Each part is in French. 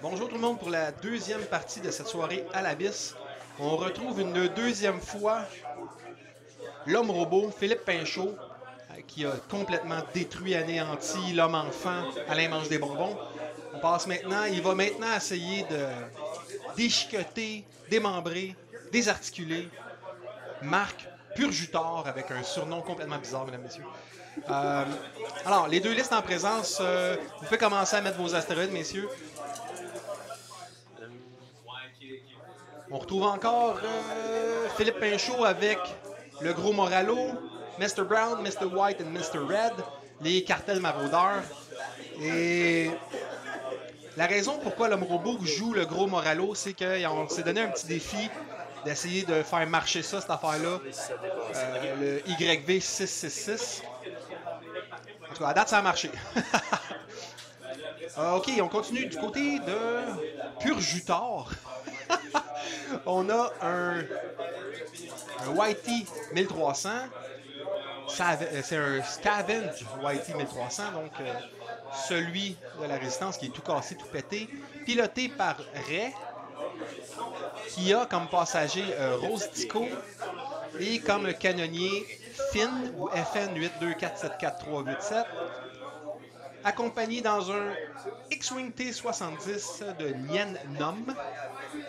Bonjour tout le monde pour la deuxième partie de cette soirée à l'Abysse. On retrouve une deuxième fois l'homme robot, Philippe Pinchot, qui a complètement détruit, anéanti l'homme-enfant. Alain mange des bonbons. On passe maintenant, il va maintenant essayer de déchiqueter, démembrer, désarticuler Marc Purjutor avec un surnom complètement bizarre, mesdames et messieurs. Alors, les deux listes en présence, vous pouvez commencer à mettre vos astéroïdes, messieurs. On retrouve encore Philippe Pinchot avec le gros Moralo, Mr. Brown, Mr. White et Mr. Red, les cartels maraudeurs. Et la raison pourquoi l'homme robot joue le gros Moralo, c'est qu'on s'est donné un petit défi d'essayer de faire marcher ça, cette affaire-là, le YV666. En tout cas, à date, ça a marché. Ok, on continue du côté de Purjutor. On a un Whitey 1300. C'est un Scavenge Whitey 1300, donc celui de la résistance qui est tout cassé, tout pété, piloté par Ray, qui a comme passager Rose Tico et comme canonnier Finn ou FN 824748387, accompagné dans un X-Wing T70 de Nien Nom,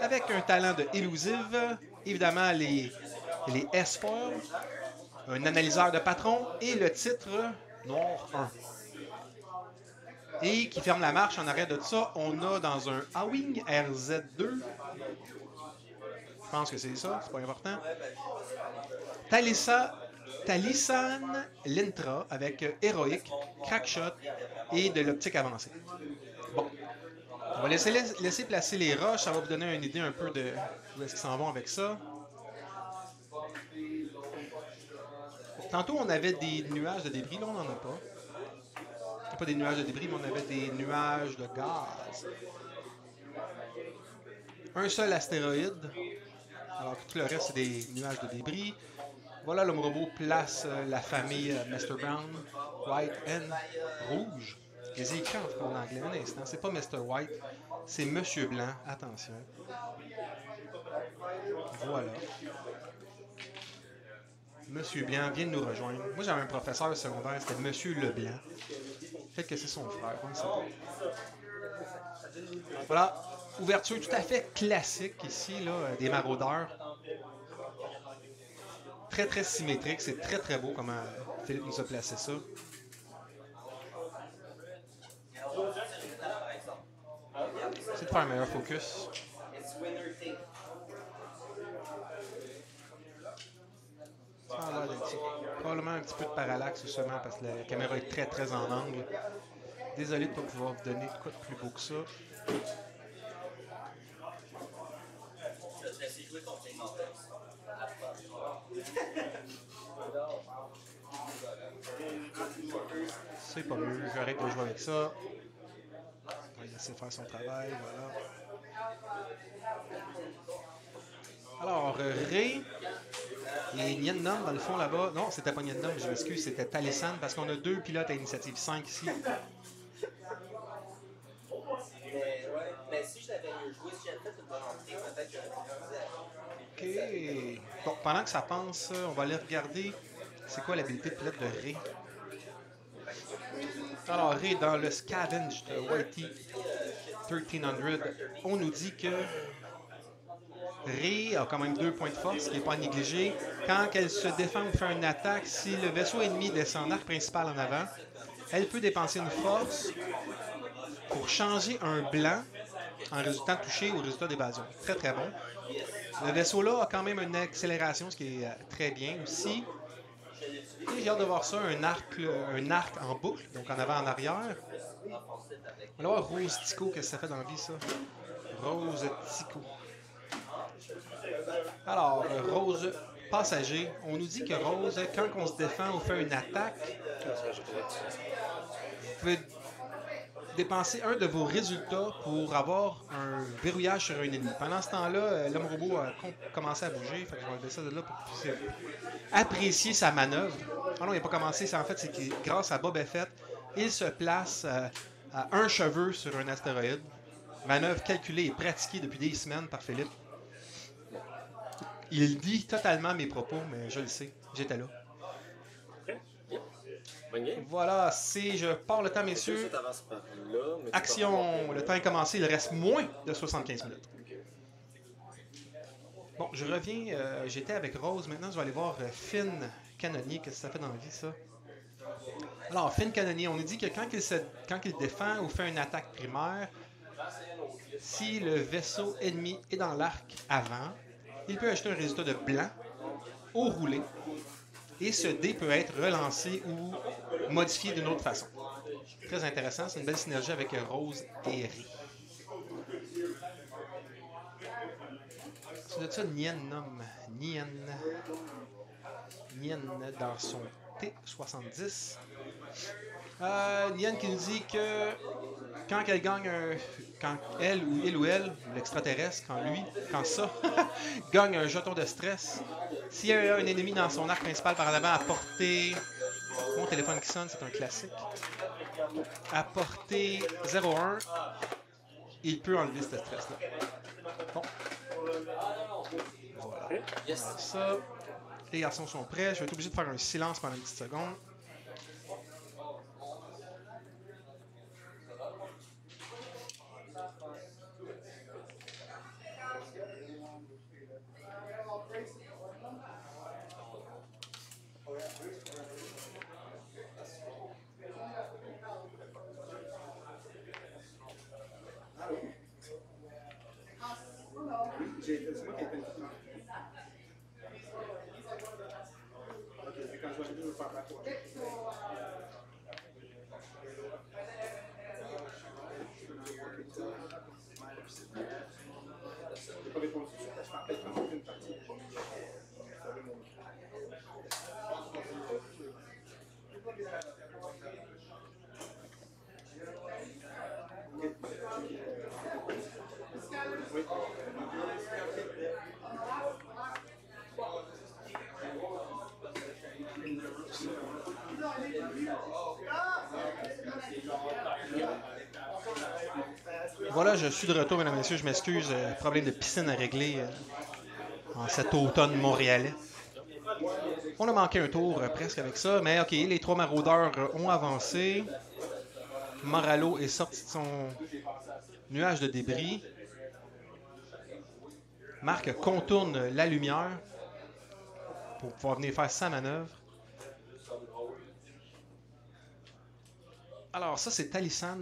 avec un talent de Elusive, évidemment les S-Foils, un analyseur de patron et le titre Noir 1. Et qui ferme la marche en arrière de ça, on a dans un A-Wing RZ2, je pense que c'est ça, c'est pas important, Talisan Lintra avec héroïque, crackshot et de l'optique avancée. Bon, on va laisser placer les roches, ça va vous donner une idée un peu de où est-ce qu'ils s'en vont avec ça. Tantôt, on avait des nuages de débris, là, on n'en a pas. Pas des nuages de débris, mais on avait des nuages de gaz. Un seul astéroïde, alors que tout le reste, c'est des nuages de débris. Voilà, l'homme robot place la famille Mr. Brown, White et Rouge. Les écrits en anglais, un instant, c'est pas Mr. White, c'est Monsieur Blanc, attention. Voilà. Monsieur Blanc vient de nous rejoindre. Moi, j'avais un professeur secondaire, c'était Monsieur Leblanc. Peut-être que c'est son frère, on ne sait pas. Voilà, ouverture tout à fait classique ici, là, des maraudeurs. Très, très symétrique, c'est très, très beau comment Philippe nous a placé ça. C'est de faire un meilleur focus. Probablement un petit peu de parallaxe justement parce que la caméra est très très en angle. Désolé de ne pas pouvoir vous donner de quoi de plus beau que ça. C'est pas mieux, j'arrête de jouer avec ça. On va laisser faire son travail, voilà. Alors, Ray et Nien Nom, dans le fond, là-bas. Non, c'était pas Nien Nom, je m'excuse, c'était Talisan, parce qu'on a deux pilotes à initiative 5 ici. Mais si je l'avais mieux joué, si j'avais fait une bonne entrée, peut-être que j'aurais pu. Ok. Bon, pendant que ça pense, on va aller regarder c'est quoi l'habilité de pilote de Ray. Alors, Ray, dans le Scavenge de Whitey 1300, on nous dit que Ray a quand même 2 points de force, ce qui n'est pas à négliger. Quand elle se défend ou fait une attaque, si le vaisseau ennemi descend en arc principal en avant, elle peut dépenser une force pour changer un blanc en résultat touché ou résultat d'évasion. Très très bon. Le vaisseau-là a quand même une accélération, ce qui est très bien aussi. Et j'ai hâte de voir ça, un arc en boucle, donc en avant en arrière. On va voir Rose Tico, qu'est-ce que ça fait dans la vie ça? Rose Tico. Alors, Rose passager, on nous dit que Rose, quand on se défend ou fait une attaque, vous pouvez dépenser un de vos résultats pour avoir un verrouillage sur un ennemi. Pendant ce temps-là, l'homme robot a commencé à bouger, fait que je vais enlever ça de là pour qu'il puisse apprécier sa manœuvre. Ah non, il n'a pas commencé, en fait, c'est que grâce à Boba Fett, il se place à un cheveu sur un astéroïde. Manœuvre calculée et pratiquée depuis des semaines par Philippe. Il dit totalement mes propos, mais je le sais. J'étais là. Voilà, c'est je pars le temps, messieurs. Action, le temps est commencé, il reste moins de 75 minutes. Bon, je reviens, j'étais avec Rose, maintenant je vais aller voir Finn Canonnier, qu'est-ce que ça fait dans la vie, ça? Alors, Finn Canonnier, on nous dit que quand il défend ou fait une attaque primaire, si le vaisseau ennemi est dans l'arc avant, il peut ajouter un résultat de blanc au roulé, et ce dé peut être relancé ou modifié d'une autre façon. Très intéressant, c'est une belle synergie avec Rose et Ri. C'est de ça Nien nomme Nien dans son T70. Nien qui nous dit que quand elle gagne quand il ou elle, l'extraterrestre, quand ça, gagne un jeton de stress, s'il y a un ennemi dans son arc principal par en avant à portée. Mon téléphone qui sonne, c'est un classique. À portée 0,1, il peut enlever ce stress-là. Bon. Voilà. Ça. Les garçons sont prêts. Je vais être obligé de faire un silence pendant une petite seconde. Voilà, je suis de retour, mesdames et messieurs. Je m'excuse, problème de piscine à régler en cet automne montréalais. On a manqué un tour presque avec ça, mais ok, les trois maraudeurs ont avancé. Moralo est sorti de son nuage de débris. Marc contourne la lumière pour pouvoir venir faire sa manœuvre. Alors ça, c'est Talisan.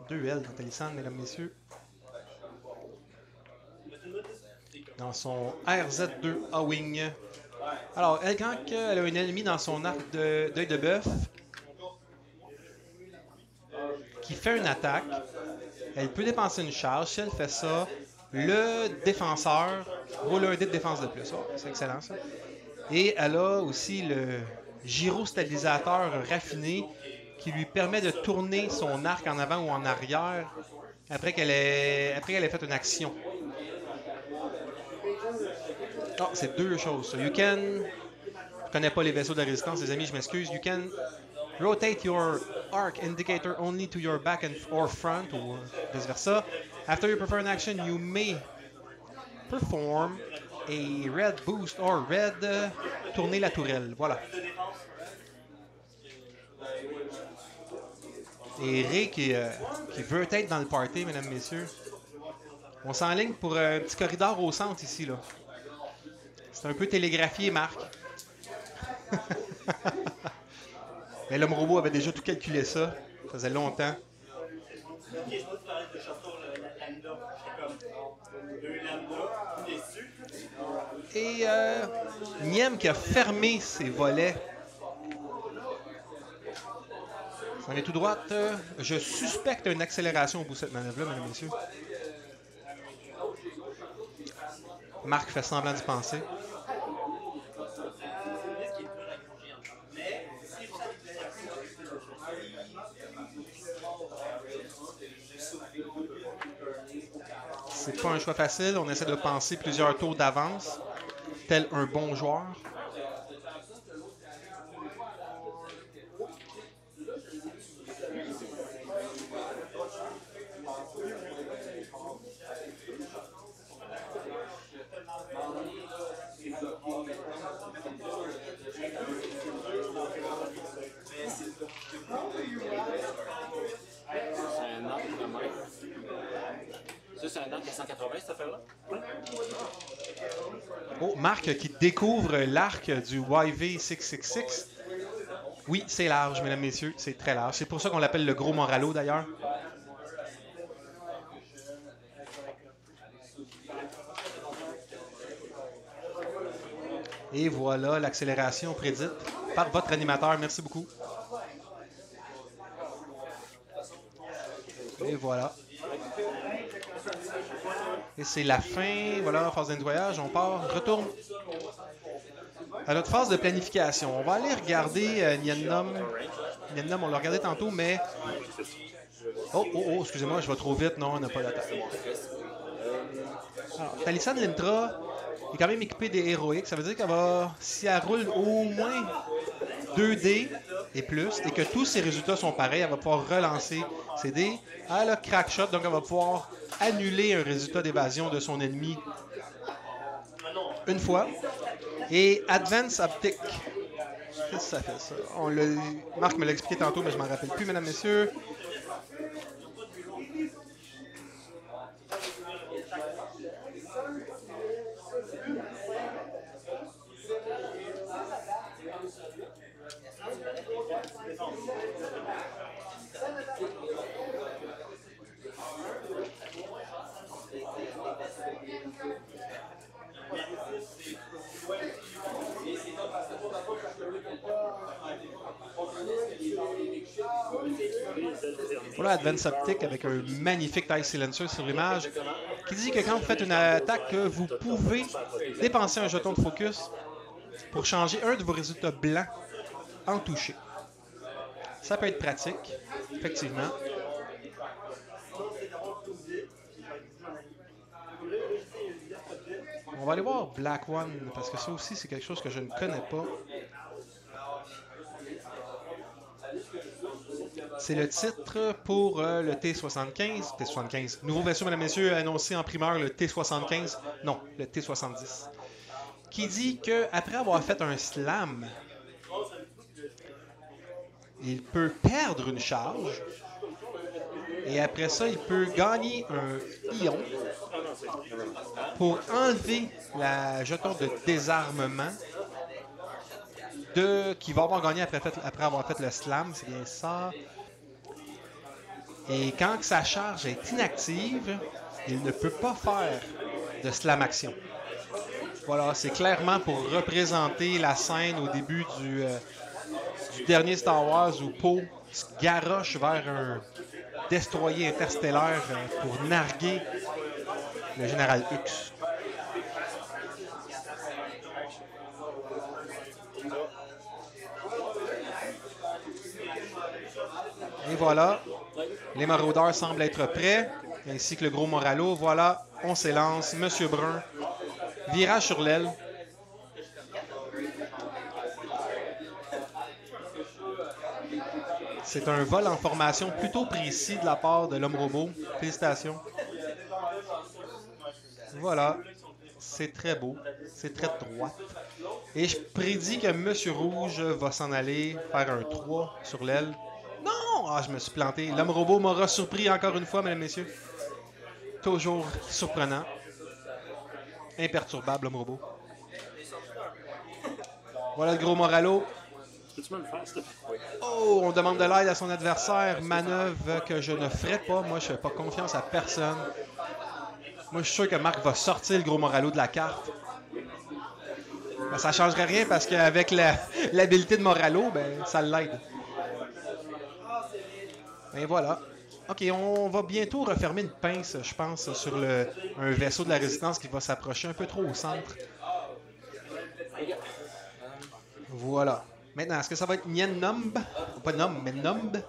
Deux L dans Talisan, mesdames, messieurs. Dans son RZ2 A-Wing. Alors, elle, quand elle a un ennemi dans son arc d'œil de bœuf qui fait une attaque, elle peut dépenser une charge. Si elle fait ça, le défenseur roule un dé de défense de plus. Oh, c'est excellent, ça. Et elle a aussi le gyrostabilisateur raffiné qui lui permet de tourner son arc en avant ou en arrière après qu'elle ait fait une action. Oh, c'est deux choses. So you can... Je connais pas les vaisseaux de la résistance, les amis, je m'excuse. You can rotate your arc indicator only to your back or front, ou vice versa. After you perform an action, you may perform a red boost or red tourner la tourelle. Voilà. Et Ray qui veut être dans le party, mesdames, messieurs. On s'enligne pour un petit corridor au centre ici, là. C'est un peu télégraphié, Marc. Mais l'homme robot avait déjà tout calculé ça. Ça faisait longtemps. Et Niem qui a fermé ses volets. Ça en est tout droit. Je suspecte une accélération au bout de cette manœuvre-là, mesdames et messieurs. Marc fait semblant d'y penser. C'est pas un choix facile. On essaie de penser plusieurs tours d'avance, tel un bon joueur. Ça, c'est un arc à 180, cette affaire-là? Oh, Marc qui découvre l'arc du YV666. Oui, c'est large, mesdames, messieurs. C'est très large. C'est pour ça qu'on l'appelle le gros Moralo, d'ailleurs. Et voilà l'accélération prédite par votre animateur. Merci beaucoup. Et voilà. Et c'est la fin. Voilà, phase de voyage. On part, retourne à notre phase de planification. On va aller regarder Niennum. Niennum, on l'a regardé tantôt, mais... Oh, excusez-moi, je vais trop vite. Non, on n'a pas d'attaque. Alors, Talisman Lintra est quand même équipée des héroïques. Ça veut dire qu'elle va, si elle roule au moins 2D et plus, et que tous ses résultats sont pareils, elle va pouvoir relancer ses dés. Elle a crack shot, donc elle va pouvoir annuler un résultat d'évasion de son ennemi une fois. Et Advance Optic. Qu'est-ce que ça fait, ça? Marc me l'a expliqué tantôt, mais je ne m'en rappelle plus, mesdames, messieurs. Voilà Advance Optic avec un magnifique Tie Silencer sur l'image qui dit que quand vous faites une attaque, vous pouvez dépenser un jeton de focus pour changer un de vos résultats blancs en touché. Ça peut être pratique, effectivement. On va aller voir Black One parce que ça aussi c'est quelque chose que je ne connais pas. C'est le titre pour le T75. T75. Nouveau vaisseau, mesdames et messieurs, annoncé en primeur, le T75. Non, le T70. Qui dit qu'après avoir fait un slam, il peut perdre une charge. Et après ça, il peut gagner un ion pour enlever la jeton de désarmement qui va avoir gagné après avoir fait le slam. C'est bien ça. Et quand sa charge est inactive, il ne peut pas faire de slam action. Voilà, c'est clairement pour représenter la scène au début du dernier Star Wars où Poe se garoche vers un destroyer interstellaire pour narguer le général Hux. Et voilà, les maraudeurs semblent être prêts, ainsi que le gros Moralo. Voilà, on s'élance, Monsieur Brun, virage sur l'aile. C'est un vol en formation plutôt précis de la part de l'homme robot. Félicitations. Voilà, c'est très beau, c'est très droit. Et je prédis que Monsieur Rouge va s'en aller faire un 3 sur l'aile. Non! Ah, je me suis planté. L'homme robot m'aura surpris encore une fois, mesdames et messieurs. Toujours surprenant. Imperturbable, l'homme robot. Voilà le gros Moralo. Oh, on demande de l'aide à son adversaire. Manœuvre que je ne ferai pas. Moi, je ne fais pas confiance à personne. Moi, je suis sûr que Marc va sortir le gros Moralo de la carte. Ben, ça ne changerait rien parce qu'avec l'habilité de Moralo, ben, ça l'aide. Et voilà. OK, on va bientôt refermer une pince, je pense, sur un vaisseau de la Résistance qui va s'approcher un peu trop au centre. Voilà. Maintenant, est-ce que ça va être Nien Numb, pas Numb, mais Numb,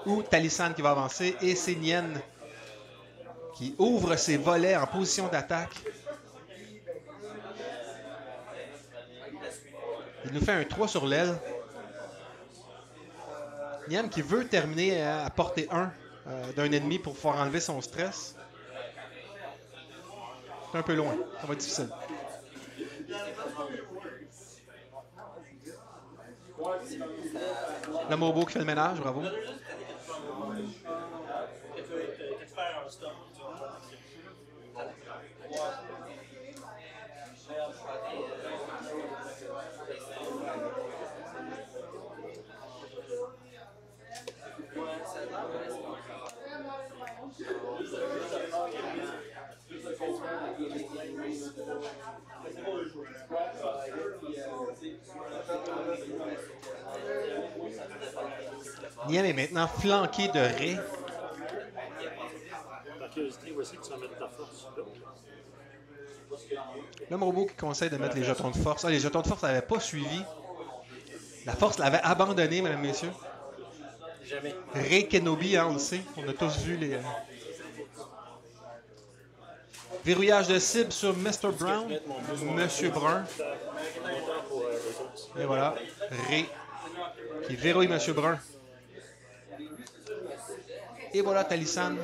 ou Talisan qui va avancer, et c'est Nien qui ouvre ses volets en position d'attaque. Il nous fait un 3 sur l'aile. Nien qui veut terminer à portée 1 d'un ennemi pour pouvoir enlever son stress. C'est un peu loin, ça va être difficile. Le Mobo qui fait le ménage, bravo. Niem est maintenant flanqué de Ray. Par curiosité, voici que tu vas mettre ta force là. L'homme robot qui conseille de mettre les jetons de force. Ah, les jetons de force n'avaient pas suivi. La force l'avait abandonné, mesdames et messieurs. Jamais. Ray Kenobi, hein, on le sait. On a tous vu les... Verrouillage de cible sur Mr. Brown. Monsieur Brun. Et voilà. Ray qui verrouille Monsieur Brun. Et voilà Talisan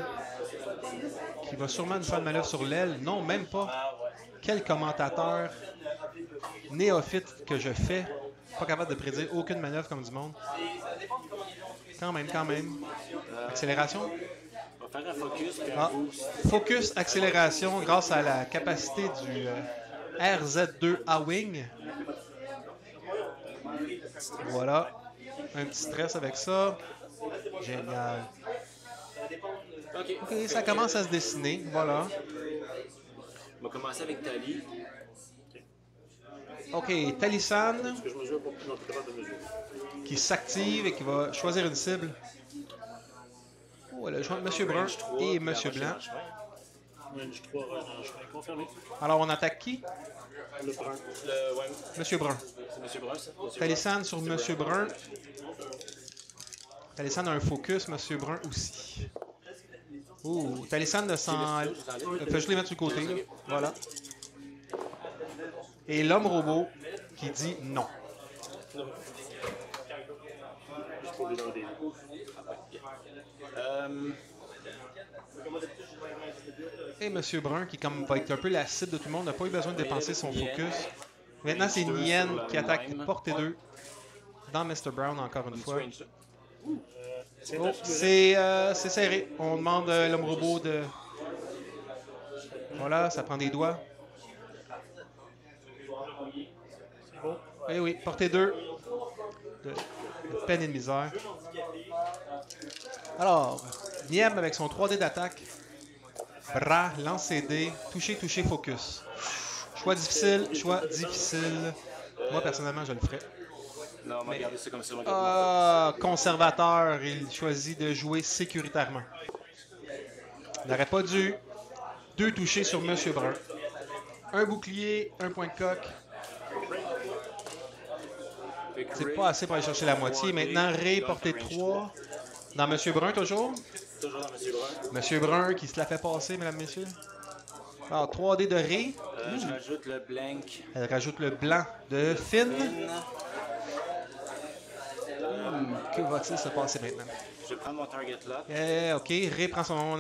qui va sûrement nous faire une manœuvre sur l'aile. Non, même pas. Quel commentateur néophyte que je fais. Pas capable de prédire aucune manœuvre comme du monde. Quand même, quand même. Accélération. On va faire un focus puis un Ah, boost. focus, accélération grâce à la capacité du RZ2 A-Wing. Voilà. Un petit stress avec ça. Génial. Ok, ça commence à se dessiner. Voilà. On va commencer avec Tali. Ok, Talisan Est-ce que je mesure pour non, tu es capable de mesurer. qui s'active et qui va choisir une cible. Oh, elle a joint Monsieur Brun Range 3, et puis Monsieur la Blanc. prochaine en chemin. Range 3, range chemin. Confirmé. Alors, on attaque qui? Le brun. Ouais, Monsieur Brun. c'est Monsieur Brun, ça. Monsieur Talisan sur Monsieur Brun. Talisan a un focus, Monsieur Brun aussi. Ouh, Talisan ne s'en... Fait juste les mettre sur le côté. Là. Voilà. Et l'homme robot qui dit non. Juste pour lui donner. Et Monsieur Brun qui comme va être un peu la cible de tout le monde, n'a pas eu besoin de dépenser son focus. Maintenant, c'est Nien qui attaque portée 2 dans Mr. Brown encore une fois. C'est Oh, c'est serré. On demande à l'homme robot de... Voilà, ça prend des doigts. bon. Eh oui, portée 2 de peine et de misère. Alors, Niem avec son 3D d'attaque. Bras, lancer dés, toucher, toucher, focus. Choix difficile, choix difficile. Moi, personnellement, je le ferais. Non, on va garder ça comme ça. Ah, conservateur, il choisit de jouer sécuritairement. Il n'aurait pas dû. 2 touchés sur Monsieur Brun. Un bouclier, un point de coque. C'est pas assez pour aller chercher la moitié. Maintenant, Ray, portée 3. Dans Monsieur Brun, toujours. Toujours dans Monsieur Brun. Monsieur Brun qui se la fait passer, mesdames, messieurs. Alors, 3D de Ray. Je rajoute le blank. Elle rajoute le blanc de Finn. Que va-t-il se passer maintenant? Je vais prendre mon target lock. Ok, Ray prend son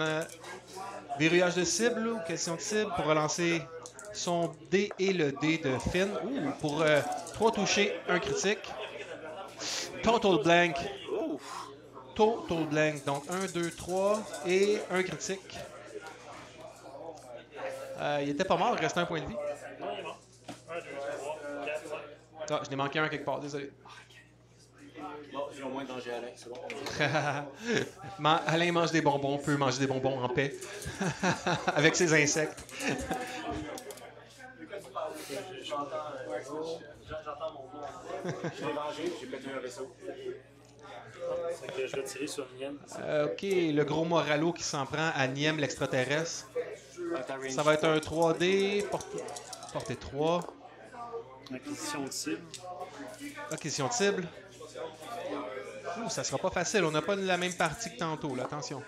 verrouillage de cible ou question de cible pour relancer son D et le D de Finn. Ouh, pour 3 touchés, 1 critique. Total blank. Total blank. Donc 1, 2, 3 et 1 critique. Il était pas mort, il restait un point de vie. Non, il est mort. 1, 2, 3, 4, 5. Ah, je n'ai manqué un quelque part, désolé. Bon, j'ai au moins danger Alain, c'est bon. Alain mange des bonbons, peut manger des bonbons en paix. Avec ses insectes. J'entends mon nom. Je l'ai mangé, j'ai pété un vaisseau. C'est que je vais tirer sur Nien. Ok, le gros Moralo qui s'en prend à Niem l'extraterrestre. Ça va être un 3D, portée 3. Acquisition de cible. Acquisition de cible. Ouh, ça sera pas facile, on n'a pas la même partie que tantôt, là, attention.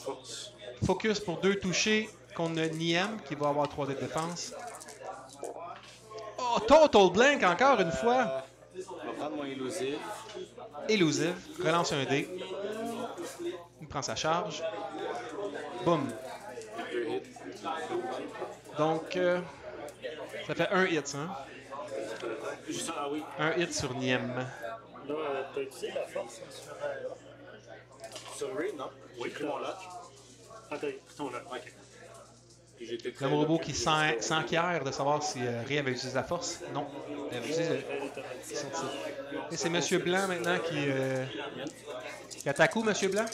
Force. Focus pour 2 touchés contre Niem qui va avoir 3D de défense. Oh, total blank encore une fois. On va prendre mon élusif. Élusive, relance un dé. Il prend sa charge. Boum. 2 hits. Donc, ça fait un hit, hein? Juste ça, ah oui. Un hit sur Niem. Là, t'as utilisé la force. Sur Ray, non? J'ai pris mon lock. Attends, ton là. Ok. Et j'étais très L'homme robot là, qui puis s'enquiert de savoir si Ray avait utilisé la force. Non. Elle avait utilisé son tir. Et c'est Monsieur Blanc maintenant qui attaque où, Monsieur Blanc?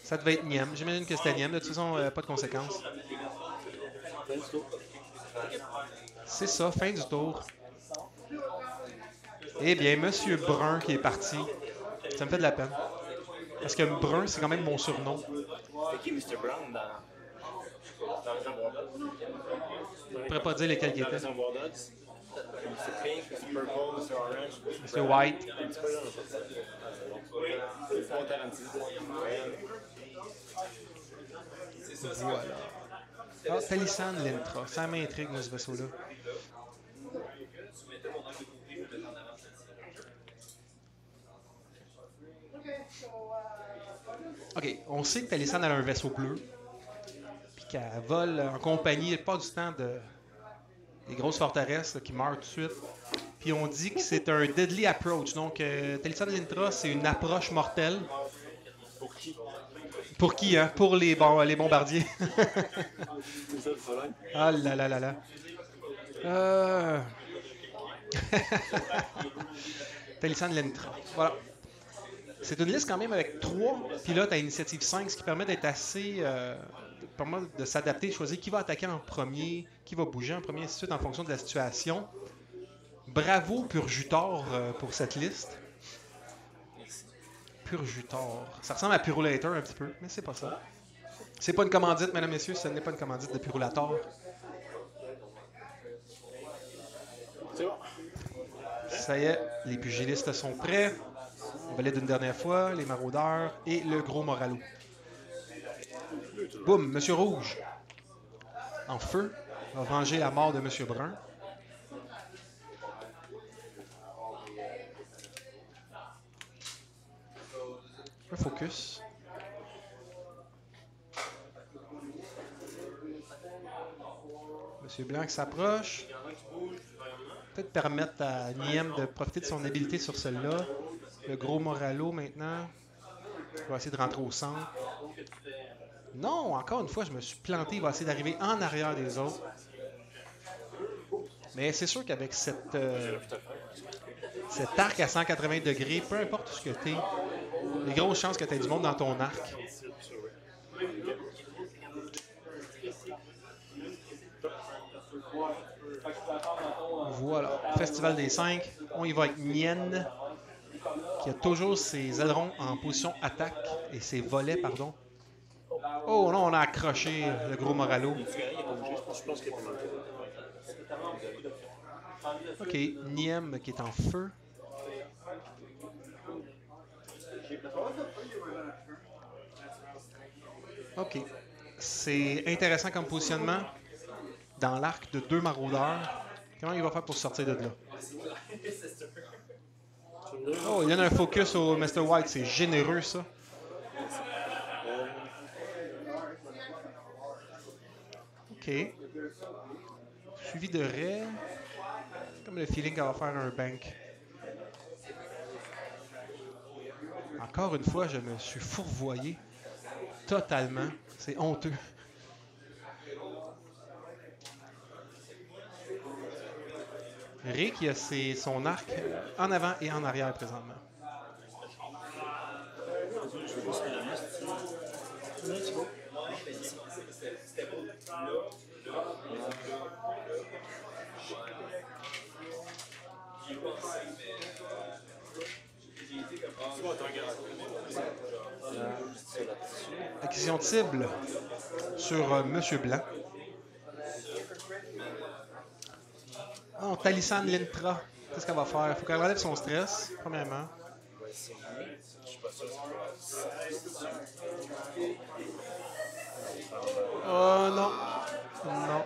Ça devait être Niem. J'imagine que c'était Niem. De toute façon, pas de conséquences. C'est ça, fin du tour. Eh bien, Monsieur Brun qui est parti. Ça me fait de la peine. Parce que Brun, c'est quand même mon surnom. C'était qui Mr. Brown dans Réservoir Dogs? Je ne pourrais pas dire lesquels qui Dans étaient. Réservoir Dogs? Mr. Pink, Mr. Purple, Mr. Orange, Monsieur White. un petit peu là, c'est pas Tarantino. Voilà. Ah, Talissan Lintra. Ça m'intrigue, moi, ce vaisseau-là. OK, on sait que Talissan a un vaisseau bleu. Puis qu'elle vole en compagnie, pas du temps, des grosses forteresses là, qui meurent tout de suite. Puis on dit que c'est un deadly approach. Donc, Talissan Lintra, c'est une approche mortelle. Pour qui? Pour qui, hein? Pour les bombardiers. C'est ça le problème. Ah là là là là. Talissan Lintra. Voilà. C'est une liste quand même avec 3 pilotes à initiative 5, ce qui permet d'être assez... permet de s'adapter, de choisir qui va attaquer en premier, qui va bouger en premier, ainsi de suite, en fonction de la situation. Bravo Purjutor pour cette liste. Purjutor. Ça ressemble à Purulator un petit peu, mais c'est pas ça. C'est pas une commandite, mesdames et messieurs, ce n'est pas une commandite de Purulator. C'est bon. Ça y est, les pugilistes sont prêts. On valide une dernière fois, les maraudeurs et le gros Moralo. Boum, Monsieur Rouge, en feu, va venger la mort de Monsieur Brun. Un focus. Monsieur Blanc qui s'approche. Peut-être permettre à Niem de profiter de son habileté sur celle-là. Le gros Moralo maintenant. Il va essayer de rentrer au centre. Non, encore une fois, je me suis planté. Il va essayer d'arriver en arrière des autres. Mais c'est sûr qu'avec cet arc à 180 degrés, peu importe ce que tu es, il y a grosses chances que tu aies du monde dans ton arc. Voilà, Festival des 5. On y va avec Nien, qui a toujours ses ailerons en position attaque et ses volets, pardon. Oh non, on a accroché le gros Moralo. Je pense qu'il est pas mal. OK, Niem qui est en feu. OK. C'est intéressant comme positionnement dans l'arc de 2 maraudeurs. Comment il va faire pour sortir de là? Oh, il y en a un focus au Mr. White. C'est généreux, ça. OK. Suivi de Ray. Comme le feeling qu'elle va faire un bank. Encore une fois, je me suis fourvoyé. Totalement. C'est honteux. Ray qui a son arc en avant et en arrière présentement. Acquisition de cible sur Monsieur Blanc. Oh, Talissan Lintra. Qu'est-ce qu'elle va faire? Il faut qu'elle relève son stress, premièrement. Oh non. Non.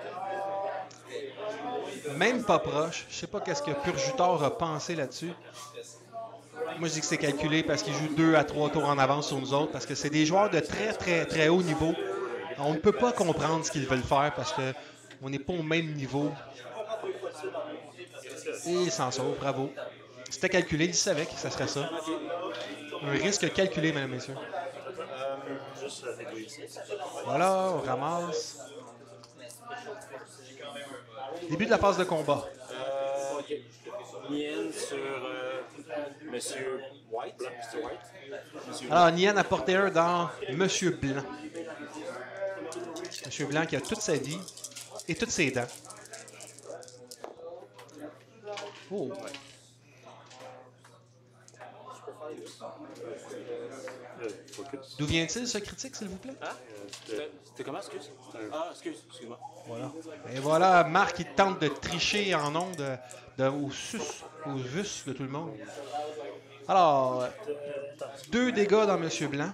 Même pas proche. Je sais pas qu'est-ce que Purjutor a pensé là-dessus. Moi, je dis que c'est calculé parce qu'il joue 2 à 3 tours en avance sur nous autres, parce que c'est des joueurs de très, très, très haut niveau. On ne peut pas comprendre ce qu'ils veulent faire parce qu'on n'est pas au même niveau. Et il s'en sort, bravo. C'était calculé, il savait que ça serait ça. Un risque calculé, mesdames et messieurs. Juste négocier. Voilà, on ramasse. Début de la phase de combat. Ok. Nien sur Monsieur White. Mr. White. Monsieur Alors, Nian a porté un dans Monsieur Blanc. Monsieur Blanc qui a toute sa vie et toutes ses dents. Oh. Focus. D'où vient-il ce critique, s'il vous plaît? C'était comment, excuse? Ah, excuse-moi. Voilà. Et voilà, Marc qui tente de tricher en ondes au sus de tout le monde. Alors, 2 dégâts dans Monsieur Blanc.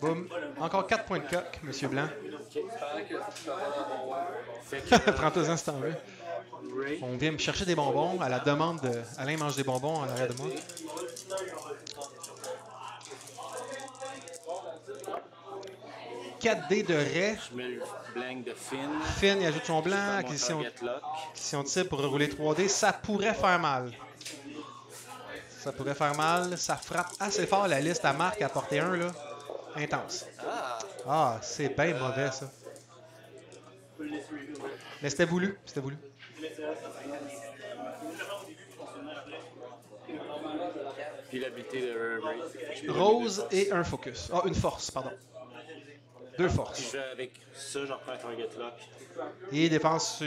Boum. Encore 4 points de coque, Monsieur Blanc. Fait que Prends-toi-en ce temps-là. Ray, On vient me chercher des bonbons à la demande de... Alain mange des bonbons en arrière de moi. « 4D de Ray. je mets le blank de Finn. Finn, il ajoute son blanc. Mon Acquisition target lock. de type pour rouler 3D. Ça pourrait faire mal. Ça pourrait faire mal. Ça frappe assez fort la liste à Marc à porter un, là. Intense. Ah, c'est bien mauvais, ça. Mais c'était voulu. C'était voulu. Puis l'habilité de Ray. Rose et un focus. Ah, une force, pardon. 2 Puis forces. je vais avec ça, je reprends un target lock. Et il dépense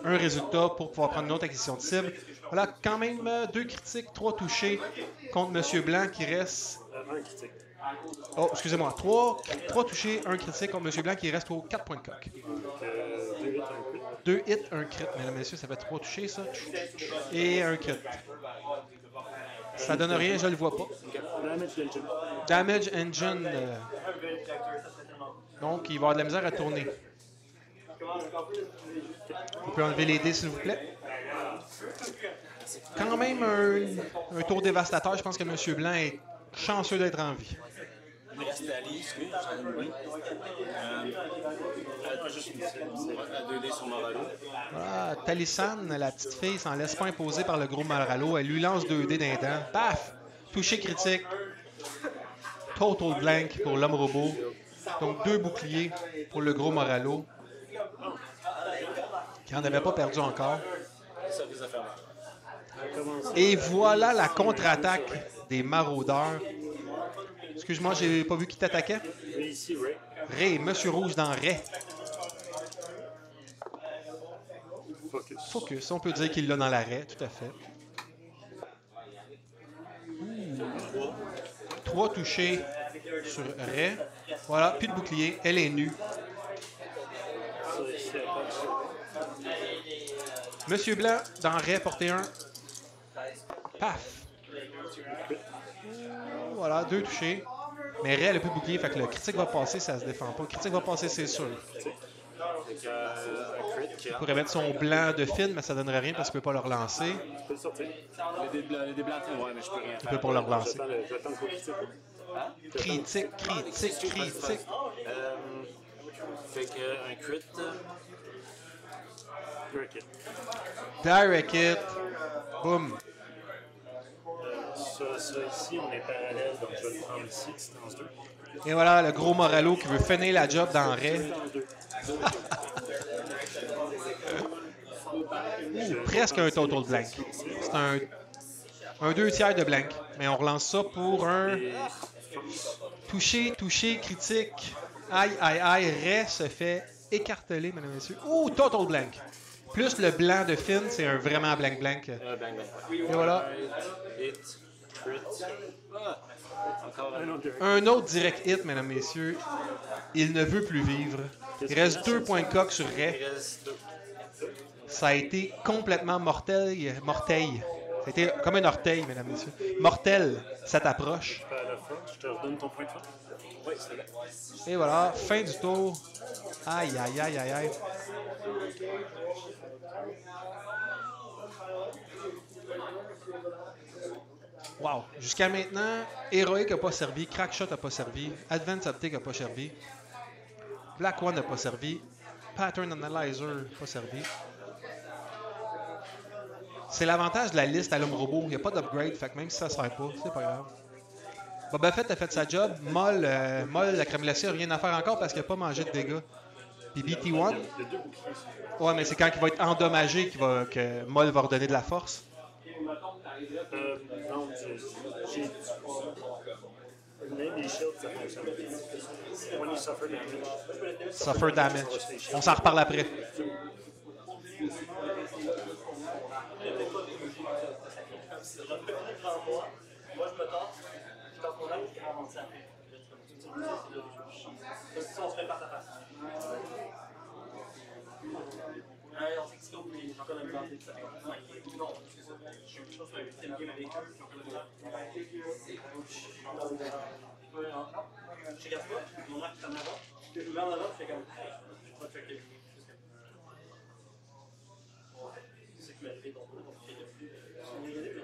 un résultat pour pouvoir prendre une autre acquisition de cible. Voilà, quand même 2 critiques, 3 touchés contre Monsieur Blanc qui reste... Un critique. Oh, excusez-moi. 3 touchés, 1 critique contre Monsieur Blanc qui reste aux 4 points de coque. 2 hits, 1 crit. Mesdames et messieurs, ça fait 3 touchés, ça. Et 1 crit. Ça donne rien, je le vois pas. Damage d'engine. Damage Engine. Donc, il va avoir de la misère à tourner. On peut enlever les dés, s'il vous plaît. Quand même un tour dévastateur. Je pense que M. Blanc est chanceux d'être en vie. Il me reste Ali, excuse, j'en ai oublié. À 2D sur Moralo. Voilà, Talisan, la petite fille, s'en laisse pas imposer par le gros Maralo. Elle lui lance 2 dés d'un dent. Paf! Touché critique. Total blank pour l'homme robot. Donc 2 boucliers pour le gros Moralo. Qui n'en avait pas perdu encore. Ça vous a fait mal. Et voilà la contre-attaque des maraudeurs. Excuse-moi, j'ai pas vu qui t'attaquait. Et ici, Ray. Ray, Monsieur Rouge dans Ray. Focus. Focus, on peut dire qu'il l'a dans l'arrêt, tout à fait. 3 touchés sur Ray. Voilà, plus de bouclier, elle est nue. Ça, ici, attaque. Monsieur Blanc dans Ray, portez un. Paf. Voilà, 2 touchés. Mais Ray, elle a plus de bouclier, fait que le critique va passer, ça se défend pas. Le critique va passer, c'est sûr. Fait un crit qui Il pourrait mettre son blanc de Finn, mais ça donnerait rien parce qu'il peut pas le relancer. Tu peux le sortir. Les dés blancs, ouais, mais je peux rien Il faire. peut pas le relancer. J'attends le critique. Critique, critique, critique. Fait que un crit. Direct hit. Direct hit. Boum. Ça, ici, on est parallèle, donc je vais le prendre ici, distance 2. Et voilà, le gros Moralo qui veut finir la job dans Ray. Distance 2. Presque un total blank. C'est un 2 tiers de blank. Mais on relance ça pour un touché, critique. Aïe, aïe, aïe. Ray se fait écarteler, mesdames et messieurs. Ouh, total blank. Plus le blanc de Finn, c'est un vraiment blank. Bang, bang. Et voilà. Hit, crit. Ah, encore un autre. Un autre direct hit, mesdames et messieurs. Il ne veut plus vivre. Il reste 2 points de coque sur Ray. Il reste 2. Ça a été complètement mortel. Ça a été comme un orteil, mesdames et messieurs. Mortel, ça t'approche. À la fin, je te redonne ton point de force. Oui, c'est là. Et voilà, fin du tour. Aïe, aïe, aïe, aïe, aïe. Wow. Jusqu'à maintenant, Heroic n'a pas servi, Crackshot n'a pas servi, Advanced Optic n'a pas servi, Black One n'a pas servi, Pattern Analyzer n'a pas servi. C'est l'avantage de la liste à l'homme robot. Il n'y a pas d'upgrade, fait que même si ça ne sert pas, c'est pas grave. Boba Fett a fait sa job. Moll, la crème glacée, n'a rien à faire encore parce qu'il n'a pas mangé de dégâts. Puis BT1, Il y a 2 boucliers. ouais, mais c'est quand il va être endommagé que Moll va redonner de la force. Non, j'ai. Même les shields, ça fonctionne. When you suffer damage. Suffer damage. On s'en reparle après. Moi, je me tente. Je tente mon âme, je vais remonter ça. On se prépare ta face. On sait que c'est oublié. J'ai encore la misère. Ça fait comme 5 games. Non, c'est ça. J'ai eu quelque chose sur un 8e game avec eux. J'ai encore la misère. Je regarde pas. Mon arc est en avant. Je me mets en avant. Je fais comme. Je vais pas te faire quelque chose. C'est ce qui m'est arrivé dans le monde. Je me regardé le début.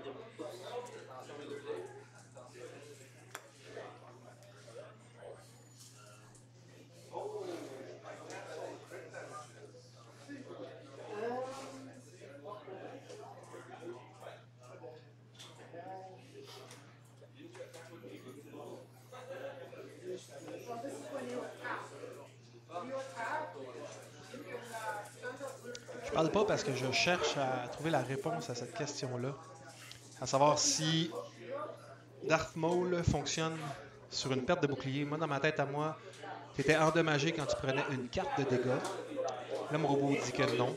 Je parle pas parce que je cherche à trouver la réponse à cette question-là. À savoir si Darth Maul fonctionne sur une perte de bouclier. Moi, dans ma tête à moi, tu étais endommagé quand tu prenais une carte de dégâts. L'homme robot dit que non.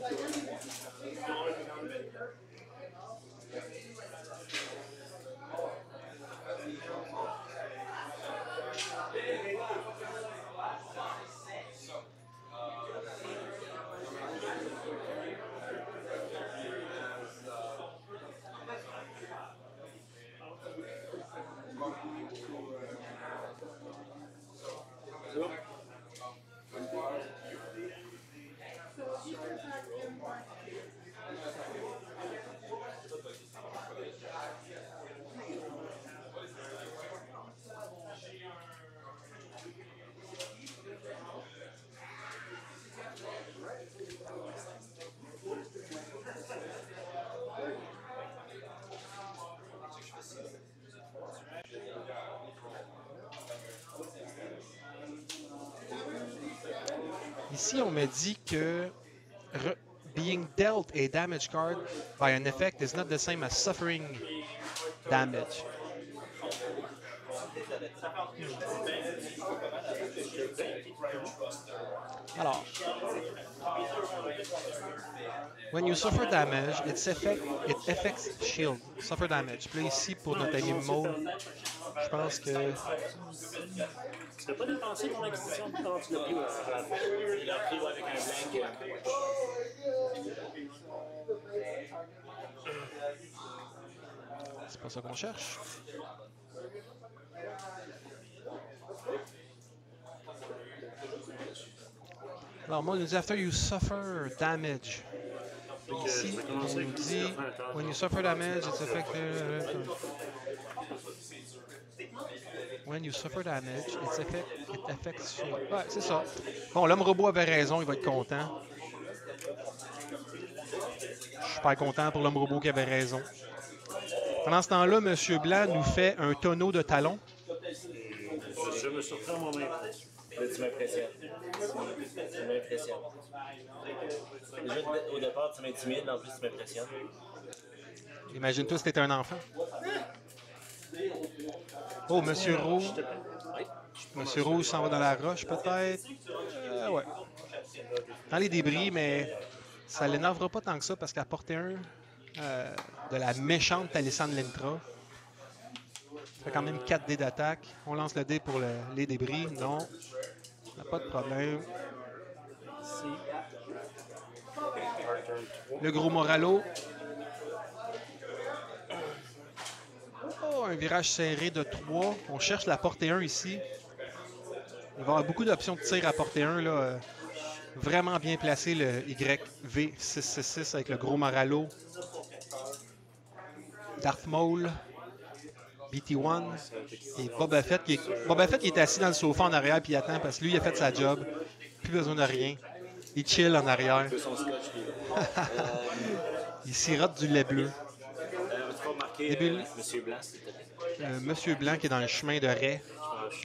Ici, on me dit que being dealt a damage card by an effect is not the same as suffering damage. Alors, when you suffer damage, it affects shield. Suffer damage. Puis là, ici, pour notre ami Maul, je pense que... Tu n'as pas dépensé ton acquisition de temps, tu l'as pris à la fin. Il a pris avec un blank. C'est pas ça qu'on cherche. Alors, moi, il nous dit after you suffer damage. Ici, on nous dit when you suffer damage, it's affected. When you suffer damage, it affects shield. Ouais, c'est ça. Bon, l'homme robot avait raison, il va être content. Je suis super content pour l'homme robot qui avait raison. Pendant ce temps-là, M. Blanc nous fait un tonneau de talons. Je me surprends moi-même. Tu m'impressionnes. Tu m'impressionnes. Déjà, au départ, tu m'intimides, en plus, tu m'impressionnes. Imagine-toi si t'étais un enfant. Oh, Monsieur Roux. Monsieur Rouge s'en va dans la roche, peut-être. Ouais. Dans les débris, mais ça l'énervera pas tant que ça parce qu'elle portait un de la méchante Talissane Lentra. Ça fait quand même 4 dés d'attaque. On lance le dé pour les débris. Non. Pas de problème. Le gros Moralo. Oh, un virage serré de 3. On cherche la portée 1 ici. Il va y avoir beaucoup d'options de tir à portée 1. Là. Vraiment bien placé le YV666 avec le gros Moralo. Darth Maul. BT1 et Boba Fett qui est assis dans le sofa en arrière puis il attend parce que lui il a fait sa job. Plus besoin de rien. Il chill en arrière. Il sirote du lait bleu. Tu vas marquer Début- Monsieur Blanc, s'il te plaît. Monsieur Blanc qui est dans le chemin de Ray.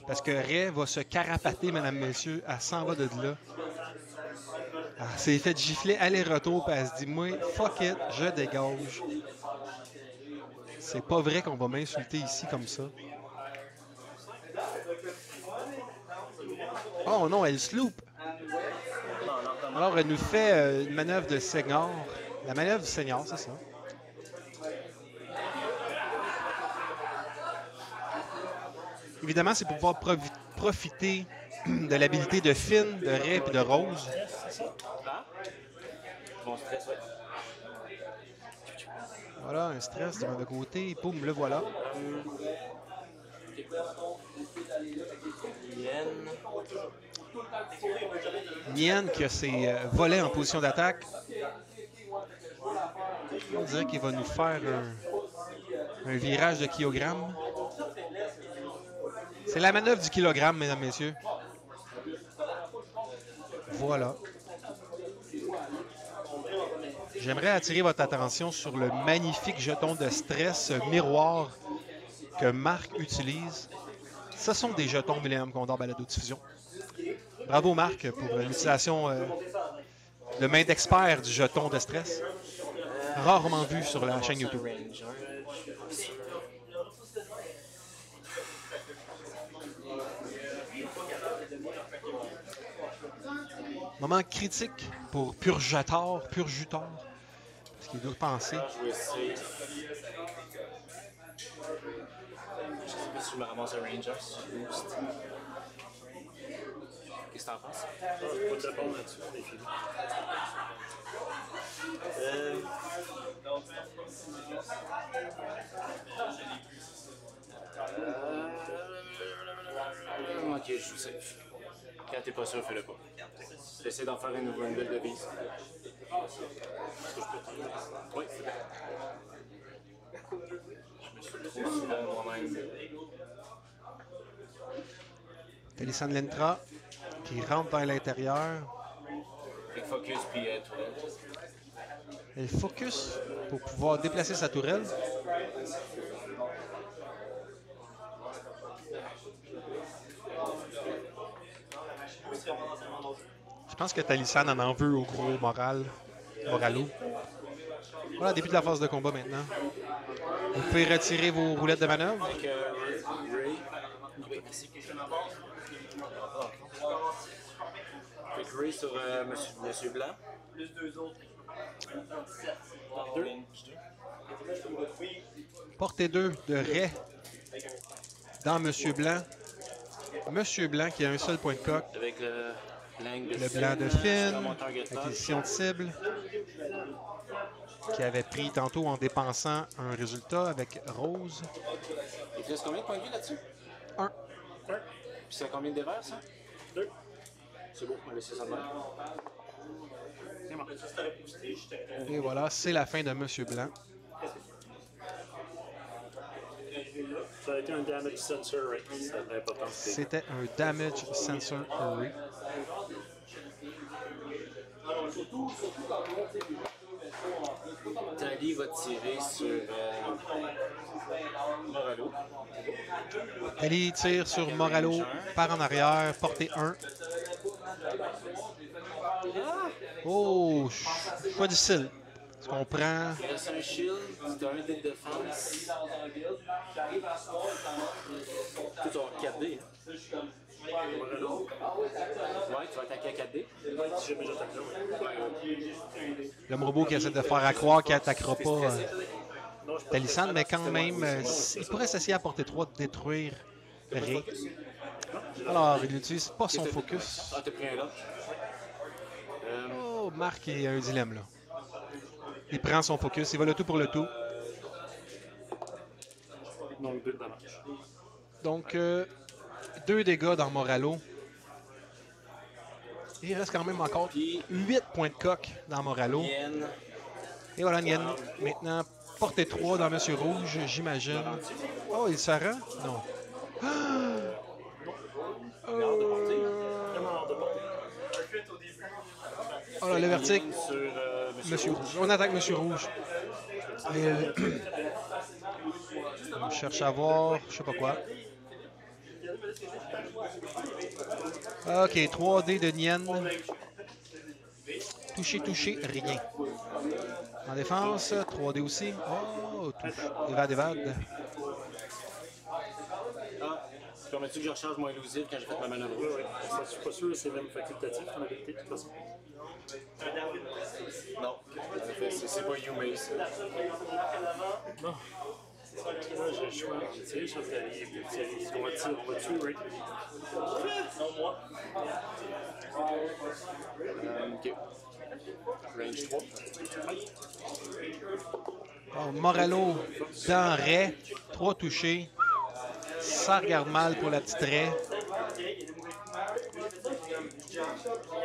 Parce que Ray va se carapater, mesdames, messieurs. Elle s'en va de là. Elle s'est fait gifler aller-retour, puis elle se dit, moi, fuck it, je dégage. C'est pas vrai qu'on va m'insulter ici comme ça. Oh non, elle sloop. Alors, elle nous fait une manœuvre de senior. La manœuvre du senior, c'est ça. Évidemment, c'est pour pouvoir profiter de l'habilité de Finn, de Ray et de Rose. Bon stress, ouais. Voilà, un stress de mauvais côté. Boum, le voilà. Yen. Nien qui a ses volets en position d'attaque. On dirait qu'il va nous faire un virage de kilogramme. C'est la manœuvre du kilogramme, mesdames, messieurs. Voilà. J'aimerais attirer votre attention sur le magnifique jeton de stress miroir que Marc utilise. Ce sont des jetons Millennium Condor Balado Diffusion. Bravo Marc pour l'utilisation de main d'expert du jeton de stress. Rarement vu sur la chaîne YouTube. Moment critique pour Purgator. Parce qu'il doit penser. Je sais pas si je me ramasse un Ranger, si je boost. Qu'est-ce que t'en penses? Je peux te répondre là-dessus, les filles. Ok, je joue safe. Quand t'es pas sûr, fais-le pas. J'essaie d'en faire une nouvelle devise. Est-ce que je peux te... Oui, c'est bien. Je me suis trop souvent moi-même. Talissan Lentra qui rentre dans l'intérieur. Fait que focus puis tourelle. Elle focus pour pouvoir déplacer sa tourelle. Je pense que Talissan en veut au gros Moralo. Voilà, début de la phase de combat maintenant. Vous pouvez retirer vos roulettes de manœuvre. Avec Ray. Oui, merci. Avec Ray sur Monsieur Blanc. Plus deux autres. Portée 2 de Ray dans Monsieur Blanc. Monsieur Blanc qui a un seul point de coque. Avec le blanc de Finn. Acquisition de cible. Qui avait pris tantôt en dépensant un résultat avec Rose. Il te reste combien de points de vie là-dessus? 1. Puis c'est combien de dévers, ça? 2. C'est beau, on va laisser ça de même. Et voilà, c'est la fin de Monsieur Blanc. Ça a été un damage sensor rate. C'est important. C'était un damage sensor array. Tali va tirer sur Moralo. Tali tire sur Moralo, part en arrière, portée 1. Oh, choix difficile. Est-ce qu'on prend... Il reste un shield, c'est un dé de défense. Tout sur 4D. Hein. Ouais, tu vas attaquer à 4D. Si jamais j'attaque là, L'homme robot qui essaie de faire à croire qu'il n'attaquera pas Talissan, mais quand même, il pourrait s'essayer à portée 3 de détruire Ray. Alors, il n'utilise pas son focus. Ah, t'as pris un lock. Oh, Marc, il y a un dilemme là. Il prend son focus, il va le tout pour le tout. donc 2 de damage. Donc, 2 dégâts dans Moralo. Et il reste quand même encore 8 points de coque dans Moralo. Yen. Et voilà, Nien. Maintenant, portée 3 dans Monsieur Rouge, j'imagine. Oh, il se rend? Non. Oh là, le vertique. Sur Monsieur Rouge. On attaque Monsieur Rouge. On cherche à voir, je sais pas quoi. Ok, 3D de Nien. Touché, touché, rien. En défense, 3D aussi. Oh, touche. Évade. Permets-tu que je recharge mon élusif quand j'ai fait ma manœuvre? Oui. Je suis pas sûr que c'est même facultatif ton habilité de toute façon. Non. C'est pas Yume, ça. Non. Là, j'ai le choix. J'ai tiré sur le allié. On va tuer Ray. Ok. Range 3. Oh, Morello dans Ray. 3 touchés. Ça regarde mal pour la petite Ray.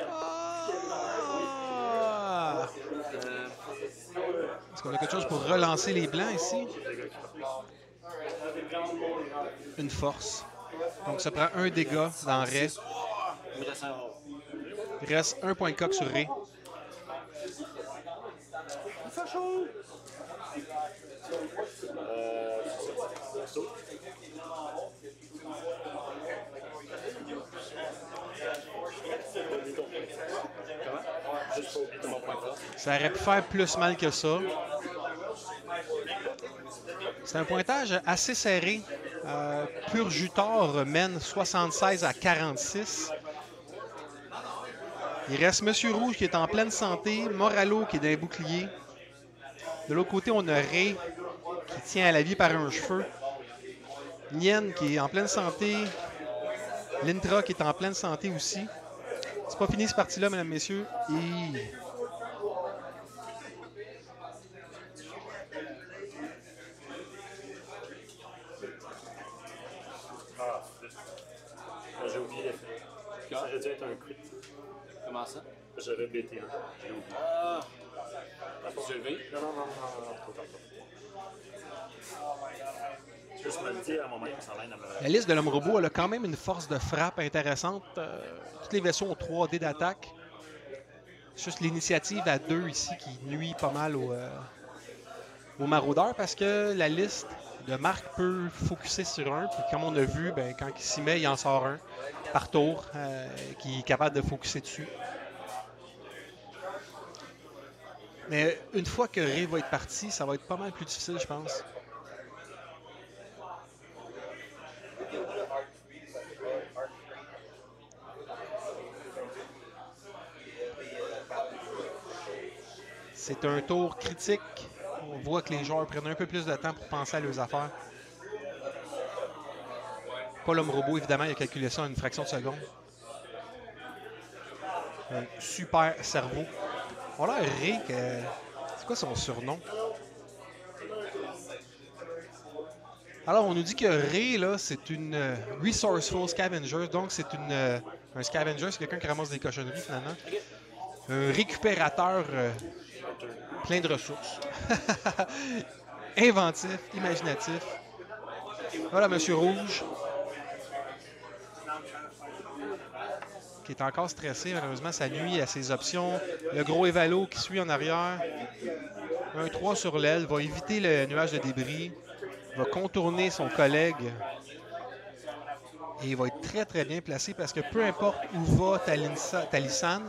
Ah! Est-ce qu'on a quelque chose pour relancer les blancs ici? Une force. Donc ça prend un dégât dans Ray. Il reste un point de coque sur Ray. Ça aurait pu faire plus mal que ça. C'est un pointage assez serré. Pur Jutor mène 76 à 46. Il reste Monsieur Rouge qui est en pleine santé, Morello qui est d'un bouclier. De l'autre côté, on a Ray qui tient à la vie par un cheveu. Nien qui est en pleine santé. Lintra qui est en pleine santé aussi. C'est pas fini cette partie-là, mesdames, messieurs. Et... J'ai oublié l'effet. Ça aurait dû être un crit. Comment ça? J'avais BT1. J'ai oublié. Ah! Tu levé? Non. Juste me le dire à moi-même, ça l'aide à me... La liste de l'homme robot, elle a quand même une force de frappe intéressante. Tous les vaisseaux ont 3D d'attaque. C'est juste l'initiative à 2 ici qui nuit pas mal aux maraudeurs parce que la liste de marque peut focusser sur un. Puis comme on a vu, ben, quand il s'y met, il en sort un par tour qui est capable de focusser dessus. Mais une fois que Ray va être parti, ça va être pas mal plus difficile, je pense. C'est un tour critique. On voit que les joueurs prennent un peu plus de temps pour penser à leurs affaires. Pas l'homme robot, évidemment, il a calculé ça en une fraction de seconde. Un super cerveau. On a l'air Ray que... C'est quoi son surnom? Alors, on nous dit que Ray, là, c'est une Resourceful Scavenger. Donc, c'est un scavenger, c'est quelqu'un qui ramasse des cochonneries, finalement. Un récupérateur plein de ressources. Inventif, imaginatif. Voilà, Monsieur Rouge. Qui est encore stressé. Malheureusement, ça nuit à ses options. Le gros Évalo qui suit en arrière. Un 3 sur l'aile. Va éviter le nuage de débris. Va contourner son collègue. Et il va être très, très bien placé parce que peu importe où va Talisan,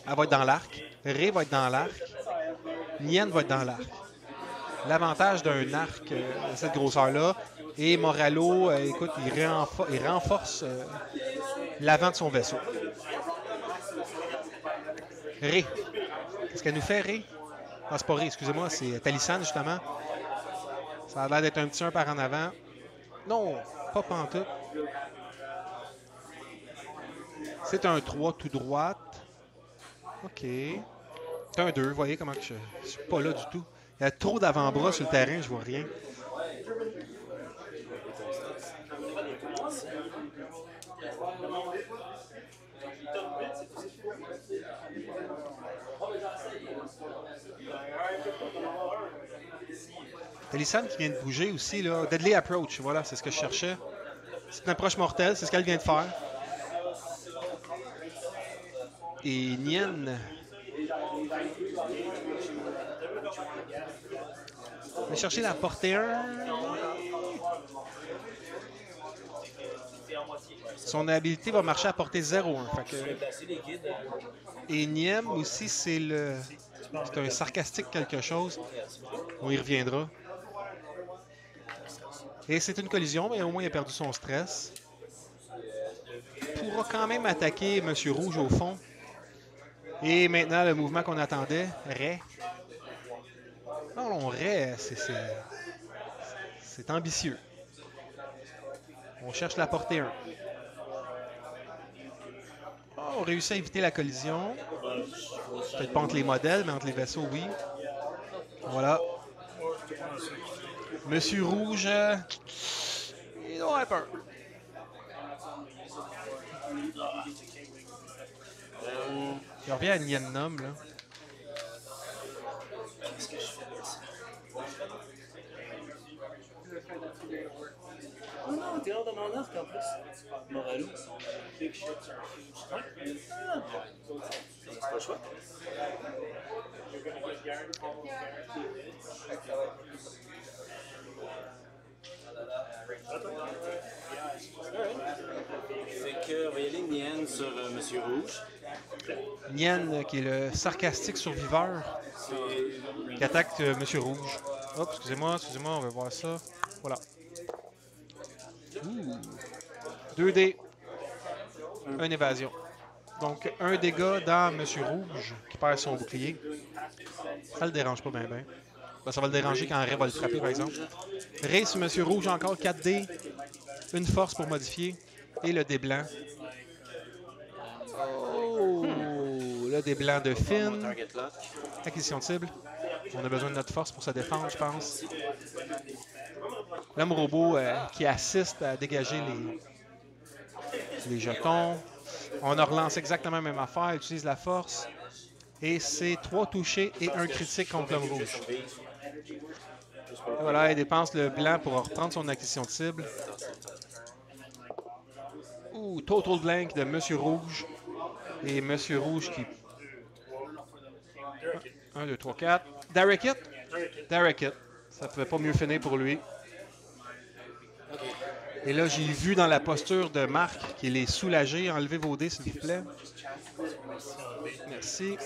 elle va être dans l'arc. Ray va être dans l'arc. Nien va être dans l'arc. L'avantage d'un arc de cette grosseur-là. Et Morello, écoute, il renforce l'avant de son vaisseau. Ray. Qu'est-ce qu'elle nous fait, Ray? Ah, c'est pas Ray, excusez-moi, c'est Talisan, justement. Ça a l'air d'être un petit 1 par en avant. Non, pas pantoute. C'est un 3 tout droite. OK. C'est un 2. Vous voyez comment que je suis pas là du tout. Il y a trop d'avant-bras sur le terrain, je vois rien. Talisan qui vient de bouger aussi, là. Deadly Approach, voilà, c'est ce que je cherchais. C'est une approche mortelle, c'est ce qu'elle vient de faire. Et Nien On va chercher la portée 1. Son habilité va marcher à portée 0-1. Et Niem aussi, c'est un sarcastique quelque chose. On y reviendra. Et c'est une collision, mais au moins il a perdu son stress. Il pourra quand même attaquer M. Rouge au fond. Et maintenant, le mouvement qu'on attendait, Ray. Non, Ray, c'est ambitieux. On cherche la portée 1. Oh, on réussit à éviter la collision. Peut-être pas entre les modèles, mais entre les vaisseaux, oui. Voilà. Monsieur Rouge, il doit avoir peur. Je reviens à Niennom, là. Qu'est-ce que je fais de ça? Oh non, t'es hors de mon arc en plus. Moralo. Big shit. Ouais. Ah, c'est pas le choix. Fait que, on va y aller Nien sur Monsieur Rouge. Nien, qui est le sarcastique surviveur, qui attaque Monsieur Rouge. Hop, excusez-moi, on va voir ça. Voilà. Ouh. 2D. Une évasion. Donc, un dégât dans Monsieur Rouge, qui perd son bouclier. Ça le dérange pas bien, bien. Ben, ça va le déranger quand Ray va le frapper, par exemple. Ray sur Monsieur Rouge, encore 4D. Une force pour modifier. Et le dé blanc. Oh! Le dé blanc de Finn. Acquisition de cible. On a besoin de notre force pour se défendre, je pense. L'homme robot qui assiste à dégager les jetons. On a relancé exactement la même affaire. Il utilise la force. Et c'est 3 touchés et 1 critique contre l'homme rouge. Et voilà, il dépense le blanc pour reprendre son acquisition de cible. Ouh, total blank de Monsieur Rouge. Et Monsieur Rouge qui... 1, 2, 3, 4. Derek It? Derek It. Ça ne pouvait pas mieux finir pour lui. Et là, j'ai vu dans la posture de Marc qu'il est soulagé. Enlevez vos dés, s'il vous plaît. Merci.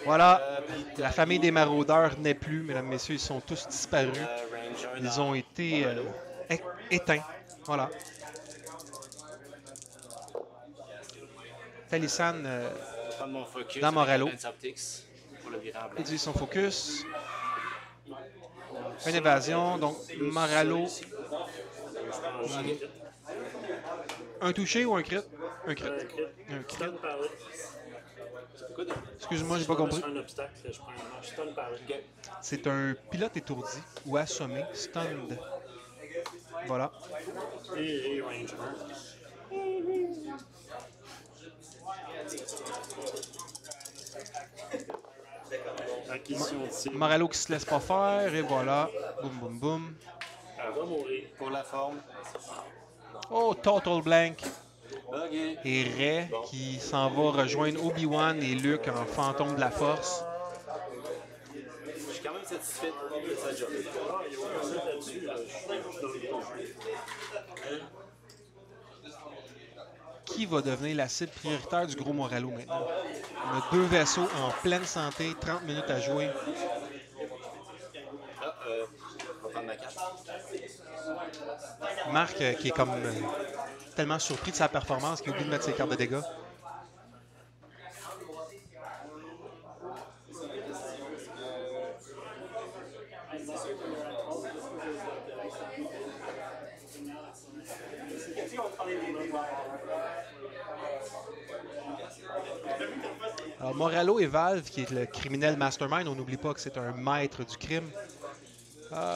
Voilà. La famille des maraudeurs n'est plus, mesdames, messieurs. Ils sont tous disparus. Ils ont été éteints. Voilà. Talisan dans Moralo. Utilise son focus. Une évasion, donc Moralo. Un touché ou un crit? Un crit. Un crit. Excuse-moi, j'ai pas compris. C'est un pilote étourdi ou assommé, stunned. Voilà. Moralo qui se laisse pas faire, et voilà. Boum, boum, boum. Elle va mourir. Pour la forme. Oh, total blank. Et Ray qui s'en va rejoindre Obi-Wan et Luke en fantôme de la force. Je suis quand même satisfait de sa job. Qui va devenir la cible prioritaire du gros Moralo maintenant? On a 2 vaisseaux en pleine santé, 30 minutes à jouer. Ah, on va prendre ma carte. Marc qui est comme tellement surpris de sa performance qu'il oublie de mettre ses cartes de dégâts. Alors, Moralo et Valve, qui est le criminel mastermind, on n'oublie pas que c'est un maître du crime.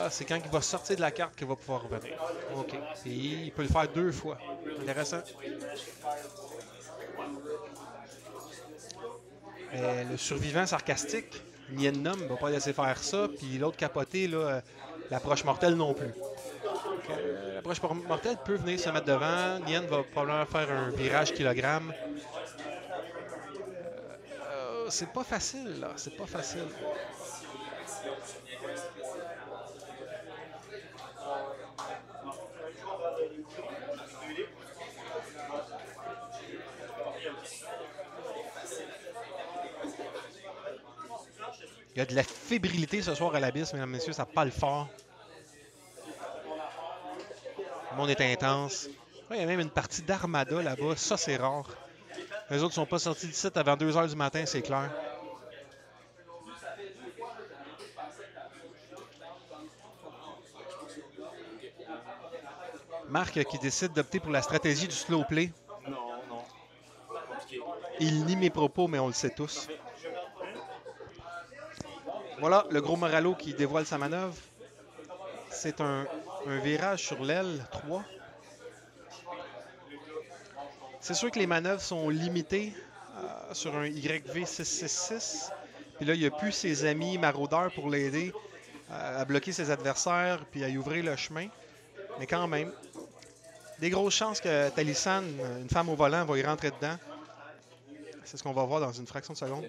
C'est quand il va sortir de la carte qu'il va pouvoir revenir. OK. Et il peut le faire 2 fois. Intéressant. Le survivant sarcastique, Niennom, ne va pas laisser faire ça. Puis l'autre capoté, là, l'approche mortelle non plus. L'approche mortelle peut venir se mettre devant. Nien va probablement faire un virage kilogramme. c'est pas facile, là. C'est pas facile. Il y a de la fébrilité ce soir à l'Abysse, mesdames et messieurs, ça parle fort. Le monde est intense. Ouais, il y a même une partie d'Armada là-bas, ça c'est rare. Les autres sont pas sortis du site avant 2 h du matin, c'est clair. Marc qui décide d'opter pour la stratégie du slow play. Non, non. Compliqué. Il nie mes propos, mais on le sait tous. Voilà, le gros Moralo qui dévoile sa manœuvre. C'est un virage sur l'aile 3. C'est sûr que les manœuvres sont limitées sur un YV666. Puis là, il n'y a plus ses amis maraudeurs pour l'aider à bloquer ses adversaires puis à y ouvrir le chemin. Mais quand même, des grosses chances que Talisan, une femme au volant, va y rentrer dedans. C'est ce qu'on va voir dans une fraction de seconde.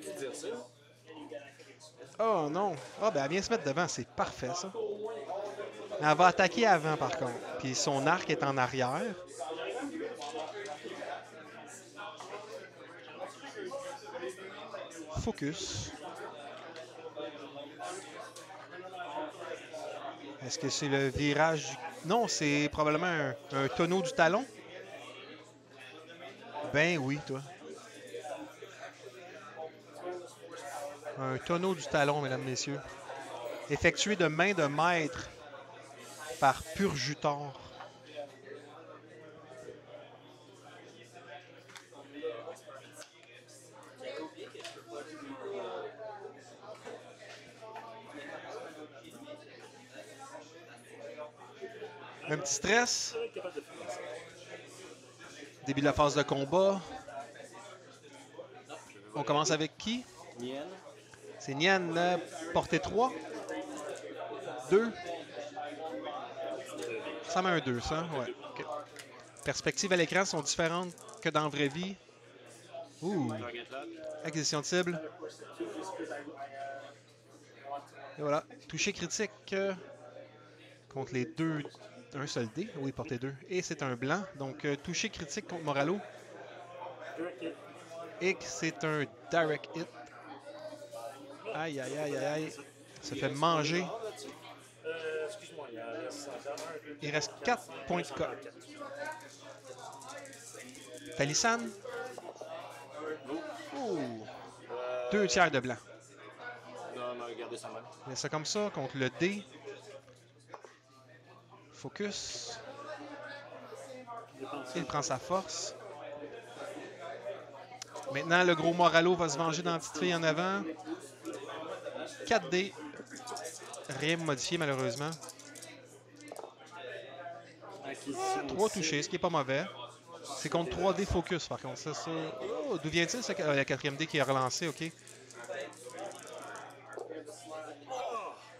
Oh non! Ah, ben elle vient se mettre devant, c'est parfait ça. Mais elle va attaquer avant par contre. Puis son arc est en arrière. Focus. Est-ce que c'est le virage? Non, c'est probablement un tonneau du talon. Ben oui, toi. Un tonneau du talon, mesdames, messieurs. Effectué de main de maître par Purjutor. Un petit stress. Début de la phase de combat. On commence avec qui? Nian. C'est Nian, portée 3. 2. Ça met un 2, ça? Ouais. Okay. Perspectives à l'écran sont différentes que dans la vraie vie. Ouh. Acquisition de cible. Et voilà. Toucher critique contre les deux. Un seul dé. Oui, portée 2. Et c'est un blanc. Donc, toucher critique contre Moralo. Et c'est un direct hit. Aïe, aïe, aïe, aïe, aïe. Ça fait manger. Il reste 4 points de code. Talisan. Oh. 2 tiers de blanc. Mais c'est comme ça contre le dé. Focus. Il prend sa force. Maintenant, le gros Moralo va se venger dans la petite fille en avant. 4D. Rien modifié, malheureusement. 3 touchés, ce qui est pas mauvais. C'est contre 3D focus, par contre. Ça. Oh, d'où vient-il, la 4e dé qui est relancé, OK.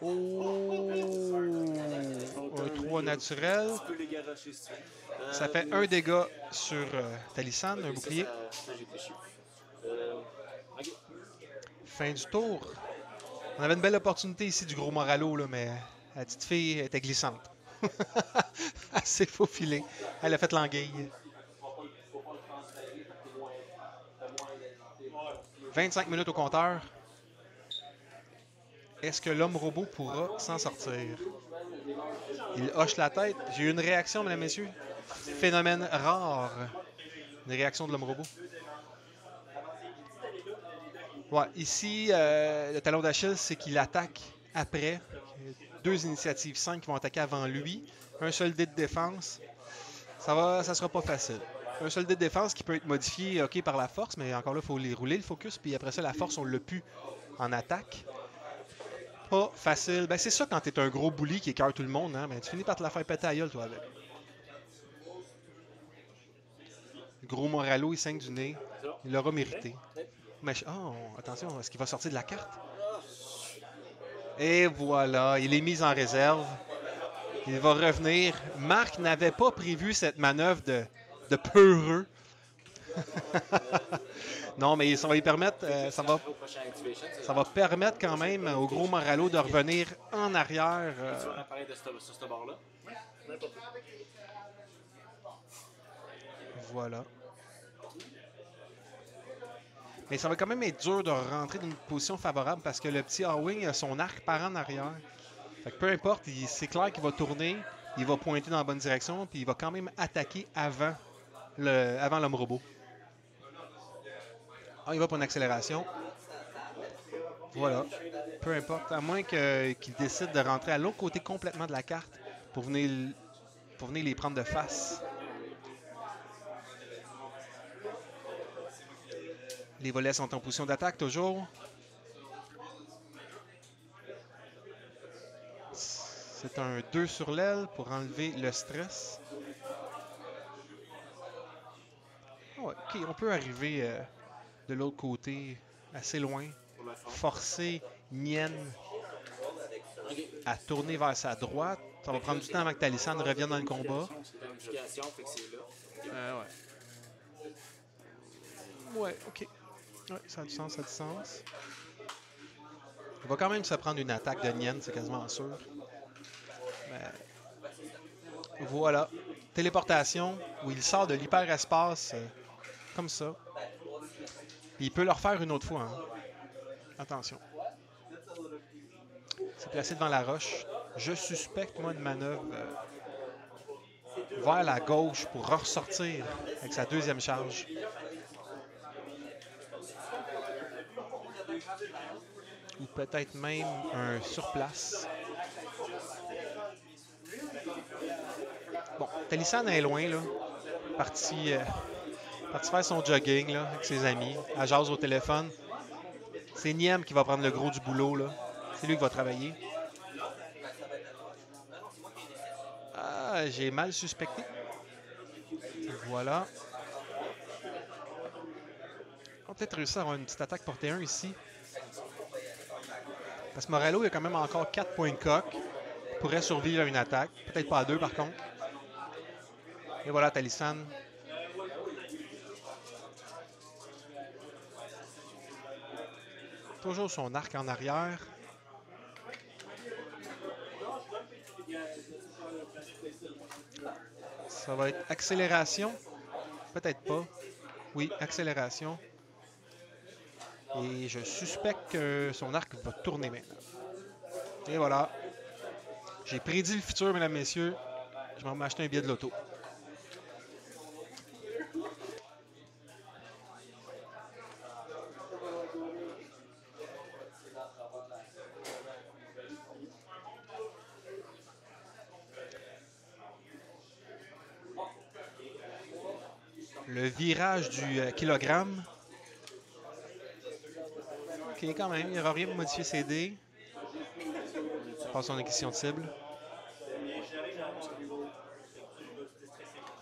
Oh! Un 3 naturel. Ça fait 1 dégât sur Talisan, un bouclier. Fin du tour. On avait une belle opportunité ici du gros Moralo, là, mais la petite fille était glissante. Elle s'est faufilée. Elle a fait l'anguille. 25 minutes au compteur. Est-ce que l'homme robot pourra s'en sortir? Il hoche la tête. J'ai eu une réaction, mesdames et messieurs. Phénomène rare. Une réaction de l'homme robot. Ouais, ici, le talon d'Achille, c'est qu'il attaque après. 2 initiatives 5 qui vont attaquer avant lui. Un seul dé de défense. Ça sera pas facile. Un seul dé de défense qui peut être modifié OK, par la force, mais encore là, il faut les rouler, le focus. Puis après ça, la force, on l'a pu en attaque. Pas facile. Ben, c'est ça quand t'es un gros bully qui écœure tout le monde. Hein? Ben, tu finis par te la faire péter à gueule, toi, avec. Le gros Moralo, il saigne du nez. Il l'aura mérité. Mais, oh, attention, est-ce qu'il va sortir de la carte? Et voilà, il est mis en réserve. Il va revenir. Marc n'avait pas prévu cette manœuvre de peureux. Non, mais ça va lui permettre, Au prochain activation, ça va permettre quand même au gros Moralo de revenir en arrière. sur un appareil sur ce bord-là. N'importe quoi. Voilà. Mais ça va quand même être dur de rentrer dans une position favorable parce que le petit Hawing a son arc par en arrière. Fait que peu importe, c'est clair qu'il va tourner, il va pointer dans la bonne direction, puis il va quand même attaquer avant l'homme robot. Ah, il va pour une accélération. Voilà. Peu importe, à moins qu'il décide de rentrer à l'autre côté complètement de la carte pour venir les prendre de face. Les volets sont en position d'attaque toujours. C'est un 2 sur l'aile pour enlever le stress. Oh, ok, on peut arriver de l'autre côté, assez loin. Forcer Nien à tourner vers sa droite. Ça va prendre du temps avant que Talissan revienne dans le combat. Ouais, ok. Ouais, ça a du sens, ça a du sens. Il va quand même se prendre une attaque de Nien, c'est quasiment sûr. Mais... Voilà. Téléportation, où il sort de l'hyperespace comme ça. Puis il peut le refaire une autre fois. Hein. Attention. C'est placé devant la roche. Je suspecte, moi, une manœuvre vers la gauche pour ressortir avec sa deuxième charge. Ou peut-être même un surplace. Bon, Talissan est loin, là. Parti faire son jogging là, avec ses amis. À jase au téléphone. C'est Niem qui va prendre le gros du boulot, là. C'est lui qui va travailler. Ah, j'ai mal suspecté. Voilà. On va peut-être réussir à avoir une petite attaque portée 1 ici. Parce que Moralo, il a quand même encore 4 points de coq. Il pourrait survivre à une attaque. Peut-être pas à 2 par contre. Et voilà, Talissan. Toujours son arc en arrière. Ça va être accélération. Peut-être pas. Oui, accélération. Et je suspecte que son arc va tourner maintenant. Et voilà. J'ai prédit le futur, mesdames, messieurs. Je vais m'acheter un billet de loto. Le virage du kilogramme. Ok, quand même, il n'aura rien pour modifier ses dés. Passons en acquisition de cible.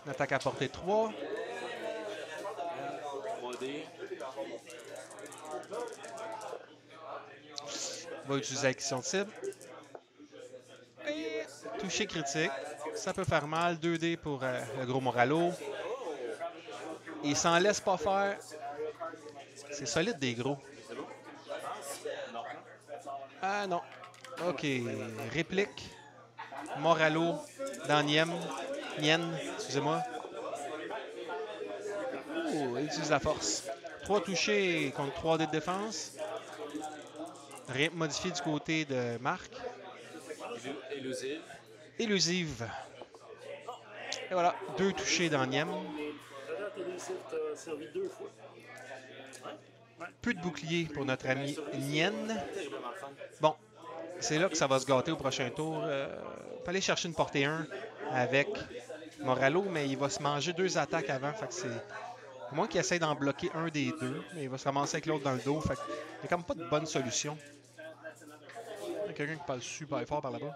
Une attaque à portée 3. 3D. On va utiliser l'acquisition de cible. Et toucher critique. Ça peut faire mal. 2D pour le gros Moralo. Il s'en laisse pas faire. C'est solide des gros. Ah non. OK. Réplique. Moralo dans Nien, excusez-moi. Oh, il utilise la force. 3 touchés contre 3 dés de défense. Rien modifié du côté de Marc. Élusive. Élusive. Et voilà, 2 touchés dans Niem. T'as servi 2 fois. Peu de bouclier pour notre ami Nien. Bon, c'est là que ça va se gâter au prochain tour. Il fallait chercher une portée 1 avec Moralo, mais il va se manger 2 attaques avant. Fait que c'est... À moins qu'il essaie d'en bloquer un des deux, mais il va se ramasser avec l'autre dans le dos. Fait que il n'y a quand même pas de bonne solution. Il y a quelqu'un qui parle super fort par là-bas.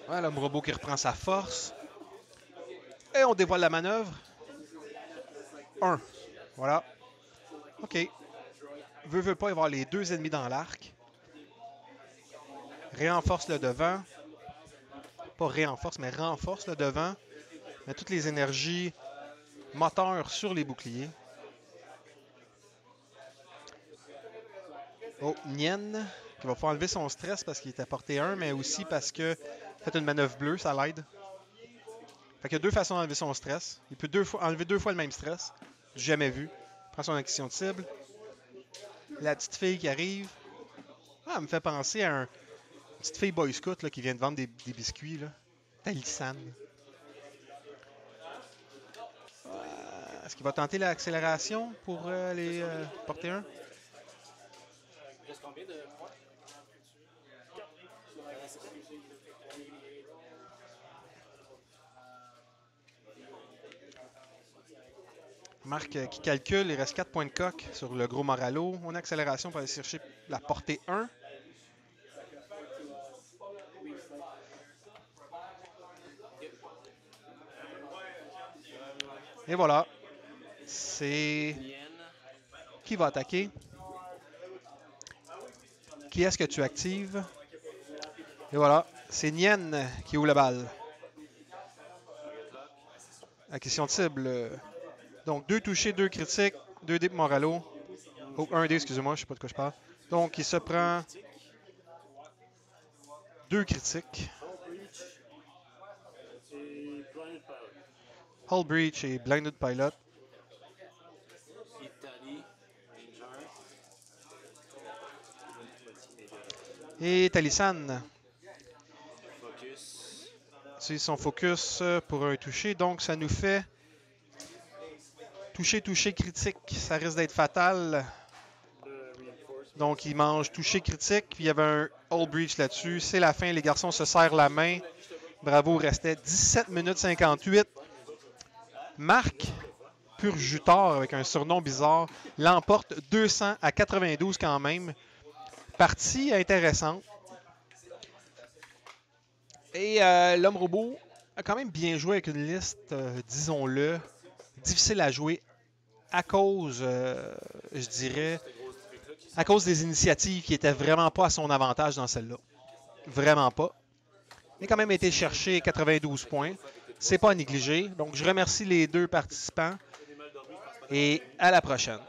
Voilà, l'homme robot qui reprend sa force. Et on dévoile la manœuvre. 1. Voilà. OK. Veut pas y avoir les 2 ennemis dans l'arc. Réenforce le devant. Pas réenforce, mais renforce le devant. Met toutes les énergies moteurs sur les boucliers. Oh, Nien, qui va pouvoir enlever son stress parce qu'il est à portée 1, mais aussi parce que fait une manœuvre bleue, ça l'aide. Fait qu'il y a deux façons d'enlever son stress. Il peut enlever 2 fois le même stress. Jamais vu. Prend son action de cible. La petite fille qui arrive. Ah, elle me fait penser à une petite fille Boy Scout là, qui vient de vendre des biscuits. Là. Talissan. Est-ce qu'il va tenter l'accélération pour les porter 1? Il reste combien de points? Marc qui calcule, il reste 4 points de coque sur le gros Moralo. On a accélération pour aller chercher la portée 1. Et voilà. C'est... Qui va attaquer? Qui est-ce que tu actives? Et voilà. C'est Nien qui ouvre la balle. La question de cible. Donc, 2 touchés, 2 critiques, 2 dés pour Moralo. Oh, 1 dé, excusez-moi, je sais pas de quoi je parle. Donc, il se prend 2 critiques. Hull Breach et Blinded Pilot. Et Talissan. C'est son focus pour un toucher. Donc, ça nous fait toucher, toucher, critique. Ça risque d'être fatal. Donc, il mange toucher, critique. Puis, il y avait un Hull Breach là-dessus. C'est la fin. Les garçons se serrent la main. Bravo, il restait 17 minutes 58. Marc Purjutor, avec un surnom bizarre, l'emporte 200 à 92 quand même. Partie intéressante. Et l'homme robot a quand même bien joué avec une liste, disons-le, difficile à jouer à cause, je dirais, à cause des initiatives qui n'étaient vraiment pas à son avantage dans celle-là. Vraiment pas. Il a quand même été chercher 92 points. C'est pas à négliger. Donc, je remercie les 2 participants et à la prochaine.